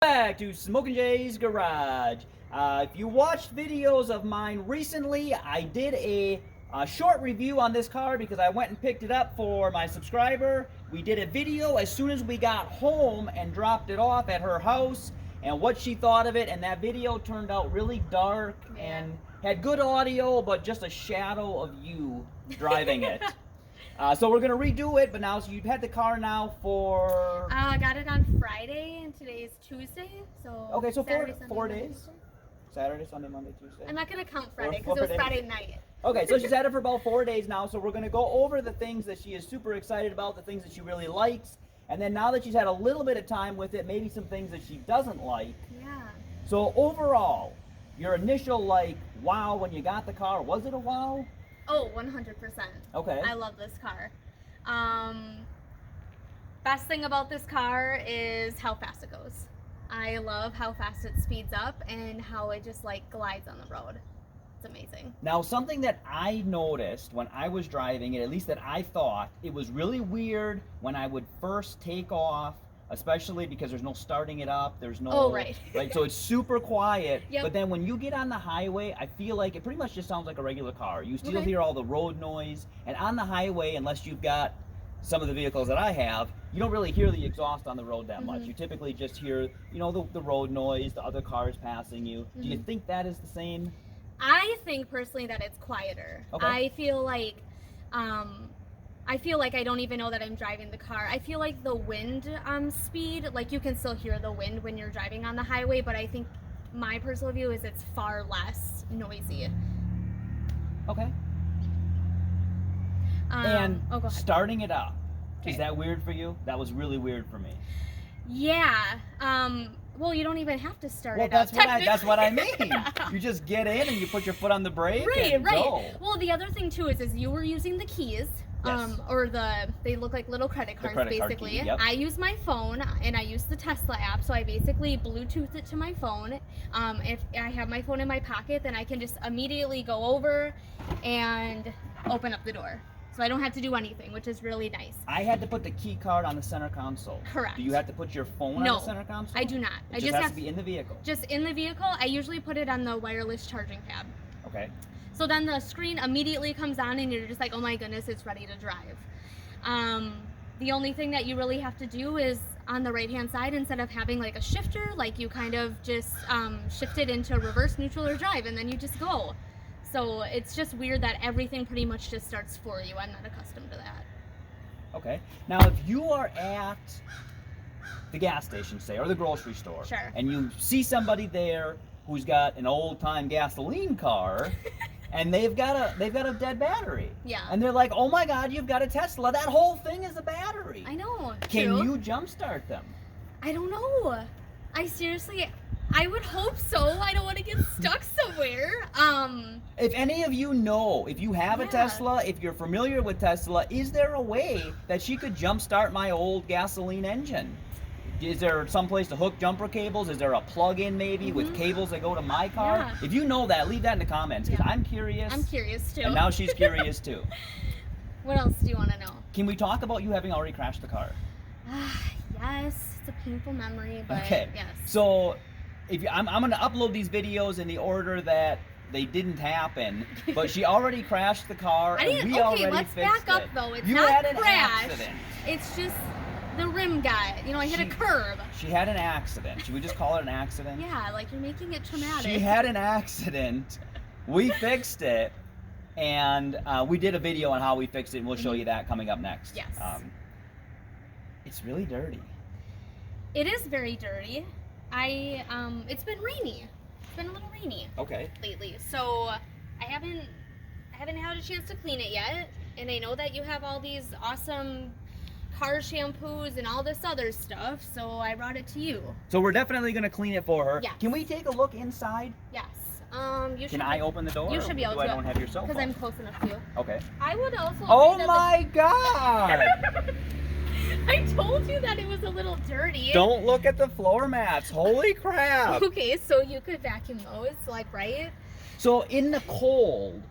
Back to Smok'n Jay's Garage. If you watched videos of mine recently, I did a short review on this car because I went and picked it up for my subscriber. We did a video as soon as we got home and dropped it off at her house and what she thought of it, and that video turned out really dark and had good audio but just a shadow of you driving it. So we're gonna redo it, but now so you've had the car now for. I got it on Friday, and today is Tuesday, so. Okay, so Saturday, four Sunday, days. Saturday, Sunday, Monday, Tuesday. I'm not gonna count Friday Four because it was days. Friday night. Okay, so she's had it for about 4 days now. So we're gonna go over the things that she is super excited about, the things that she really likes, and then now that she's had a little bit of time with it, maybe some things that she doesn't like. Yeah. So overall, your initial wow when you got the car, was it a wow? Oh, 100%. Okay. I love this car. Best thing about this car is how fast it goes. I love how fast it speeds up and how it just glides on the road. It's amazing. Now, something that I noticed when I was driving it, at least that I thought, it was really weird when I would first take off, especially because there's no starting it up, there's no... Oh, right. So it's super quiet, Yep. But then when you get on the highway, I feel like it pretty much just sounds like a regular car. You still Okay. hear all the road noise, and on the highway, unless you've got some of the vehicles that I have, you don't really hear the exhaust on the road that much. You typically just hear, the road noise, the other cars passing you. Do you think that is the same? I think personally that it's quieter. Okay. I feel like I don't even know that I'm driving the car. I feel like the wind speed, you can still hear the wind when you're driving on the highway, but I think my personal view is it's far less noisy. Okay. Go And ahead. starting it up, Okay. is that weird for you? That was really weird for me. Yeah. Well, you don't even have to start Well, it that's up. that's what I mean. You just get in and you put your foot on the brake and Right. go. Well, the other thing too is you were using the keys. Yes. Or they look like little credit cards, credit card basically. key, yep. I use my phone and I use the Tesla app, so I basically Bluetooth it to my phone. If I have my phone in my pocket, then I can just immediately go over and open up the door. So I don't have to do anything, which is really nice. I had to put the key card on the center console. Correct. Do you have to put your phone on No, the center console? I do not. It I just just has have to be in the vehicle. just in the vehicle. I usually put it on the wireless charging pad. Okay. So then the screen immediately comes on and you're just like, oh my goodness, it's ready to drive. The only thing that you really have to do is on the right hand side, instead of having a shifter, you kind of just shift it into reverse, neutral, or drive, and then you just go. So it's just weird that everything pretty much just starts for you. I'm not accustomed to that. Okay. Now, if you are at the gas station, say, or the grocery store, Sure. and you see somebody there who's got an old-time gasoline car, and they've got a dead battery. Yeah. And they're like, "Oh my God, you've got a Tesla! That whole thing is a battery." I know. Can True. you jumpstart them? I don't know. I would hope so. I don't want to get stuck somewhere. If any of you know, if you have a Yeah. Tesla, if you're familiar with Tesla, is there a way that she could jumpstart my old gasoline engine? Is there some place to hook jumper cables? Is there a plug-in maybe with cables that go to my car? Yeah. If you know that, leave that in the comments because Yeah. I'm curious. I'm curious too. And now she's curious too. What else do you want to know? Can we talk about you having already crashed the car? Yes, it's a painful memory, but Okay. yes. So, I'm going to upload these videos in the order that they didn't happen, but she already crashed the car, I and didn't. we Okay, already let's fixed back up it. though. It's You not had an crash. accident. It's just the rim got. I hit a curb. She had an accident. Should we just call it an accident? Yeah, you're making it traumatic. She had an accident. We fixed it, and we did a video on how we fixed it, and we'll show you that coming up next. Yes. It's really dirty. It is very dirty. It's been rainy. It's been a little rainy Okay. lately, so I haven't had a chance to clean it yet. And I know that you have all these awesome car shampoos and all this other stuff, so I brought it to you. So we're definitely going to clean it for her. Yes. Can we take a look inside? Yes. You should. Can I open the door? You should be able or to. do I don't have your cell phone? Because I'm close enough to you. Okay. I would also. Oh agree that my God! I told you that it was a little dirty. Don't look at the floor mats. Holy crap! Okay, so you could vacuum those, right? So in the cold,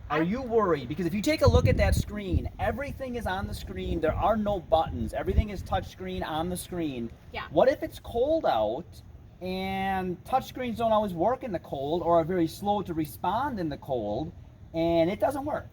are you worried? Because if you take a look at that screen, everything is on the screen. There are no buttons. Everything is touch screen on the screen. Yeah. What if it's cold out and touchscreens don't always work in the cold or are very slow to respond in the cold, and it doesn't work.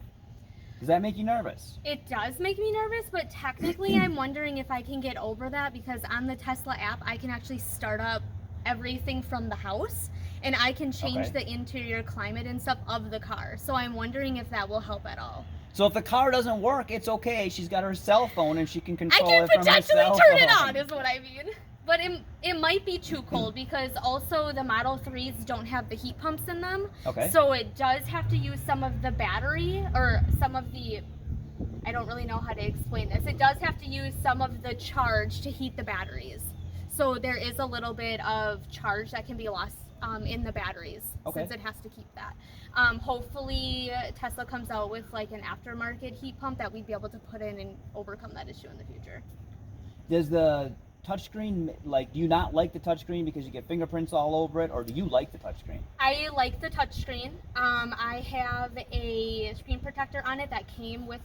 Does that make you nervous? It does make me nervous, but technically I'm wondering if I can get over that, because on the Tesla app I can actually start up everything from the house, and I can change the interior climate and stuff of the car. So I'm wondering if that will help at all. So if the car doesn't work, it's okay. She's got her cell phone and she can control it from her potentially cell turn it phone. on, is what I mean. But it might be too cold, because also the Model 3s don't have the heat pumps in them. Okay. So it does have to use some of the battery, or some of the, I don't really know how to explain this. It does have to use some of the charge to heat the batteries. So there is a little bit of charge that can be lost in the batteries, since it has to keep that. Hopefully Tesla comes out with like an aftermarket heat pump that we'd be able to put in and overcome that issue in the future. Does the touchscreen, like, do you not like the touchscreen because you get fingerprints all over it, or do you like the touchscreen? I like the touchscreen. I have a screen protector on it that came with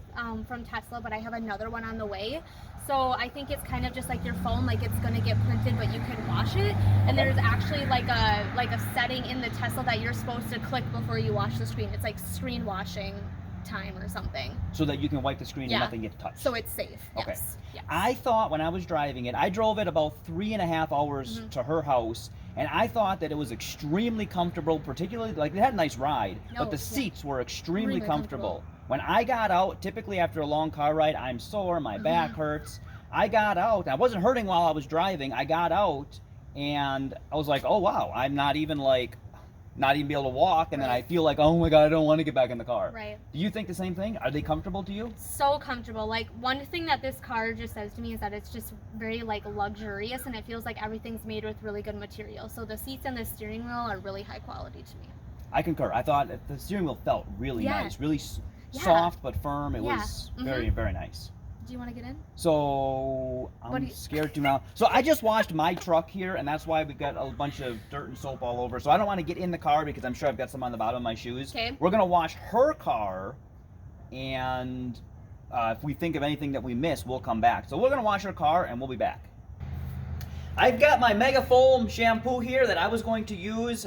from Tesla, but I have another one on the way. So I think it's kind of just like your phone, like it's gonna get printed, but you can wash it. And there's actually like a setting in the Tesla that you're supposed to click before you wash the screen. It's like screen washing time or something. So that you can wipe the screen and nothing gets touched. So it's safe. Okay. Yes. I thought when I was driving it, I drove it about 3.5 hours to her house, and I thought that it was extremely comfortable, particularly, like, it had a nice ride, but the seats were extremely Really comfortable. When I got out, typically after a long car ride, I'm sore, my back hurts. I got out, I wasn't hurting while I was driving, I got out, and I was like, oh wow, I'm not even be able to walk, and then I feel like, oh my god, I don't want to get back in the car. Right. Do you think the same thing? Are they comfortable to you? So comfortable. Like, one thing that this car just says to me is that it's just very like luxurious, and it feels like everything's made with really good material. So the seats and the steering wheel are really high quality to me. I concur. I thought that the steering wheel felt really nice, really soft but firm. It was very, very nice. Do you want to get in? So I'm scared to now. So I just washed my truck here, and that's why we got a bunch of dirt and soap all over. So I don't want to get in the car because I'm sure I've got some on the bottom of my shoes. Okay. We're gonna wash her car, and if we think of anything that we missed, we'll come back. So we're gonna wash her car, and we'll be back. I've got my Mega Foam shampoo here that I was going to use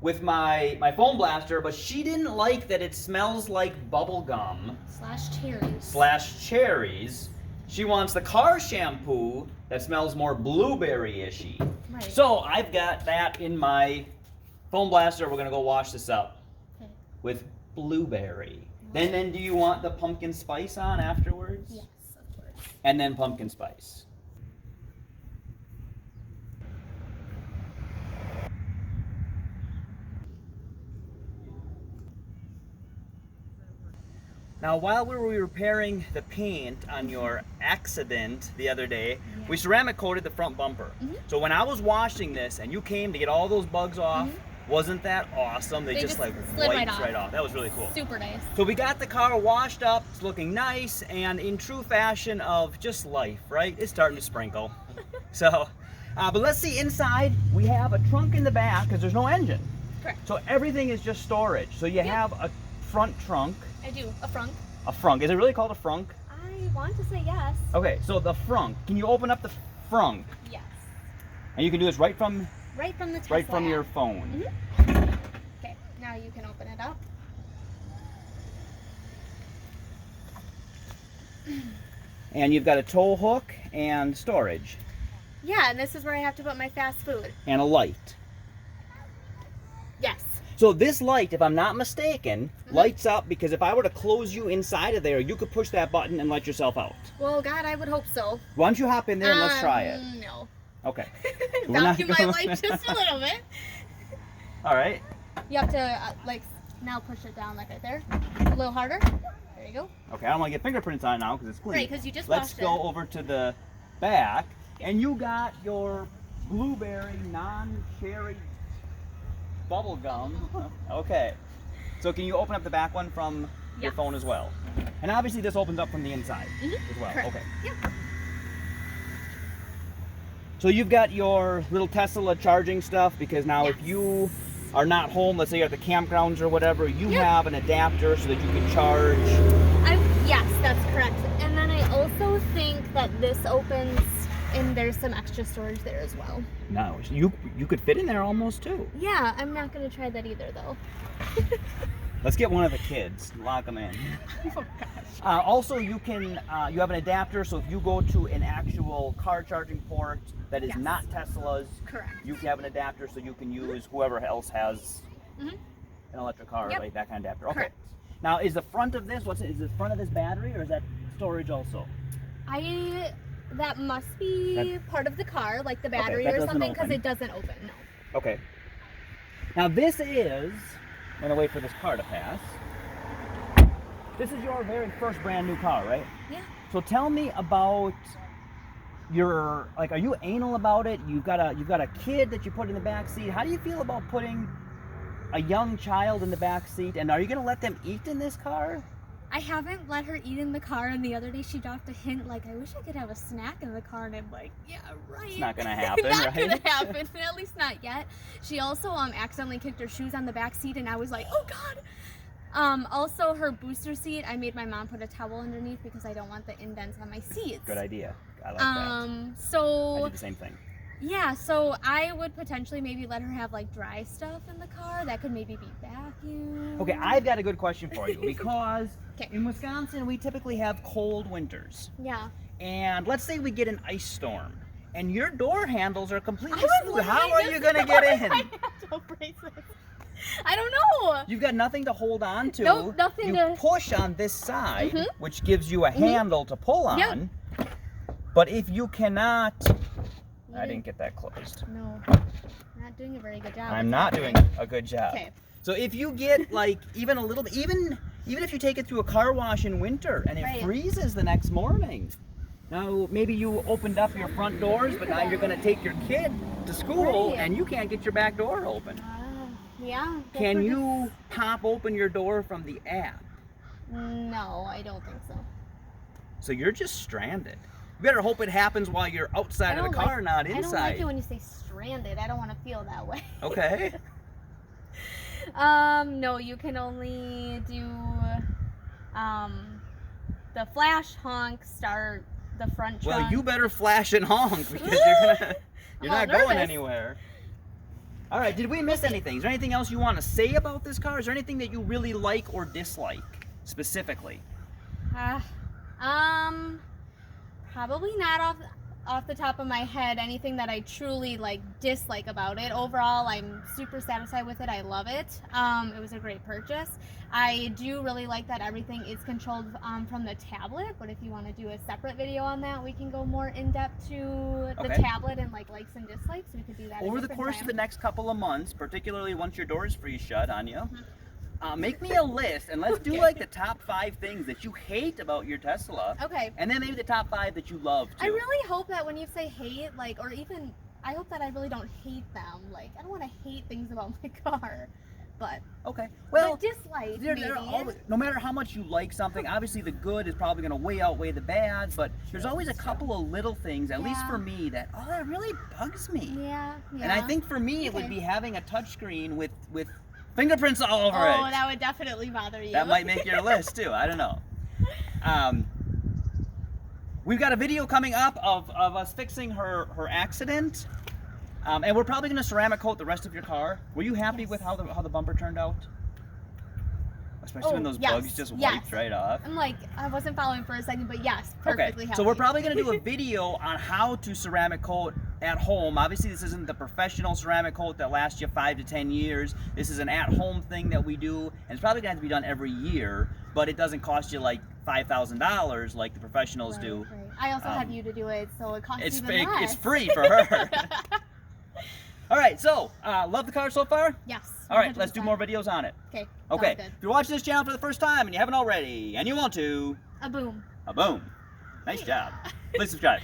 with my foam blaster, but she didn't like that it smells like bubble gum. /cherries. /cherries. She wants the car shampoo that smells more blueberry-ishy. Right. So I've got that in my foam blaster. We're gonna go wash this up with blueberry. Then do you want the pumpkin spice on afterwards? Yes, of course. And then pumpkin spice. Now, while we were repairing the paint on your accident the other day, we ceramic coated the front bumper. So when I was washing this and you came to get all those bugs off, wasn't that awesome? They just like wiped right off. That was really cool. Super nice. So we got the car washed up, it's looking nice, and in true fashion of just life, right? It's starting to sprinkle. So, but let's see inside. We have a trunk in the back because there's no engine. Correct. So everything is just storage. So you have a front trunk. I do. A frunk. A frunk. Is it really called a frunk? I want to say yes. Okay, so the frunk. Can you open up the frunk? Yes. And you can do this right from the Tesla app. your phone. Okay, now you can open it up. And you've got a tow hook and storage. Yeah, and this is where I have to put my fast food. And a light. Yes. So this light, if I'm not mistaken, lights up because if I were to close you inside of there, you could push that button and let yourself out. Well, God, I would hope so. Why don't you hop in there and let's try it? No. Okay. Vacuum my light just a little bit. All right. You have to, now push it down like right there. A little harder. There you go. Okay, I don't want to get fingerprints on it now because it's clean. Right, because you just Let's washed go over to the back. And you got your blueberry non-cherry bubble gum. Okay. So can you open up the back one from your phone as well? And obviously this opens up from the inside as well. Correct. Okay. Yeah. So you've got your little Tesla charging stuff because now if you are not home, let's say you're at the campgrounds or whatever, you have an adapter so that you can charge. Yes, that's correct. And then I also think that this opens And there's some extra storage there as well. No, you could fit in there almost too. Yeah, I'm not gonna try that either though. Let's get one of the kids, lock them in. Oh gosh. Also, you can you have an adapter, so if you go to an actual car charging port that is Yes. not Tesla's, Correct. you can have an adapter, so you can use whoever else has Mhm. an electric car, Yep. like that kind of adapter. Okay. Correct. Now, is the front of this is the front of this battery, or is that storage also? That must be part of the car, like the battery that or doesn't something, because open. it doesn't open. No. Okay. Now this is, I'm gonna wait for this car to pass. This is your very first brand new car, right? Yeah. So tell me about your, like, are you anal about it? You've got a kid that you put in the back seat. How do you feel about putting a young child in the back seat? And are you gonna let them eat in this car? I haven't let her eat in the car, and the other day she dropped a hint like, I wish I could have a snack in the car, and I'm like, yeah, right. It's not gonna happen, not right? gonna happen, at least not yet. She also accidentally kicked her shoes on the back seat, and I was like, oh God. Also, her booster seat, I made my mom put a towel underneath because I don't want the indents on my seats. Good idea. I like that. I So did the same thing. yeah, so I would potentially maybe let her have like dry stuff in the car that could maybe be vacuumed. Okay, I've got a good question for you because 'Kay. in Wisconsin we typically have cold winters. Yeah. And let's say we get an ice storm and your door handles are completely I was smooth. literally How are just you gonna get in? financial bracelets. I don't know. You've got nothing to hold on to. Nope, nothing you to- push on this side, Mhm. which gives you a handle to pull on. Yep. But if you cannot, I didn't get that closed. No, not doing a very good job. I'm not doing a good job. Okay. So if you get like even a little bit, even if you take it through a car wash in winter and it Right. freezes the next morning, now maybe you opened up your front doors, but now you're going to take your kid to school Right. and you can't get your back door open. Yeah. that's Can what you pop open your door from the app? No, I don't think so. So you're just stranded. You better hope it happens while you're outside of the car, not I don't inside. like it when you say stranded. I don't want to feel that way. Okay. No, you can only do the flash, honk, start the front trunk. Well, you better flash and honk because you're all not going nervous. anywhere. All right, did we miss anything? Is there anything else you want to say about this car? Is there anything that you really like or dislike specifically? Probably not off the top of my head anything that I truly like dislike about it. Overall, I'm super satisfied with it. I love it. It was a great purchase. I do really like that everything is controlled from the tablet, but if you want to do a separate video on that, we can go more in depth to the Okay. tablet and like likes and dislikes. We could do that Over a the different course time. of the next couple of months, particularly once your door is freeze shut on you, make me a list and let's do Okay. like the top 5 things that you hate about your Tesla. Okay. And then maybe the top 5 that you love too. I really hope that when you say hate, like, or even, I hope that I really don't hate them. Like, I don't want to hate things about my car, but Okay. Well, but dislike There maybe. are always, no matter how much you like something, obviously the good is probably going to outweigh the bad, but there's always a couple of little things, at least Yeah. for me, that, oh, that really bugs me. Yeah, yeah. And I think for me, it would Okay. be having a touchscreen with fingerprints all over Oh, it. that would definitely bother you. That might make your list too. I don't know. We've got a video coming up of us fixing her accident. And we're probably going to ceramic coat the rest of your car. Were you happy Yes. with how the bumper turned out? Especially when those yes, bugs just yes. wiped right off. I'm like, I wasn't following for a second, but yes, perfectly happy. So we're probably going to do a video on how to ceramic coat at home. Obviously, this isn't the professional ceramic coat that lasts you 5 to 10 years. This is an at-home thing that we do, and it's probably going to have to be done every year, but it doesn't cost you like $5,000 like the professionals do. Right. I also have you to do it, so it costs It's even fake. less. It's free for her. All right, so love the car so far? Yes. All right, let's do 100%. more videos on it. Okay. Okay, sounds good. if you're watching this channel for the first time and you haven't already, and you want to, A boom. boom. Nice job. Please subscribe.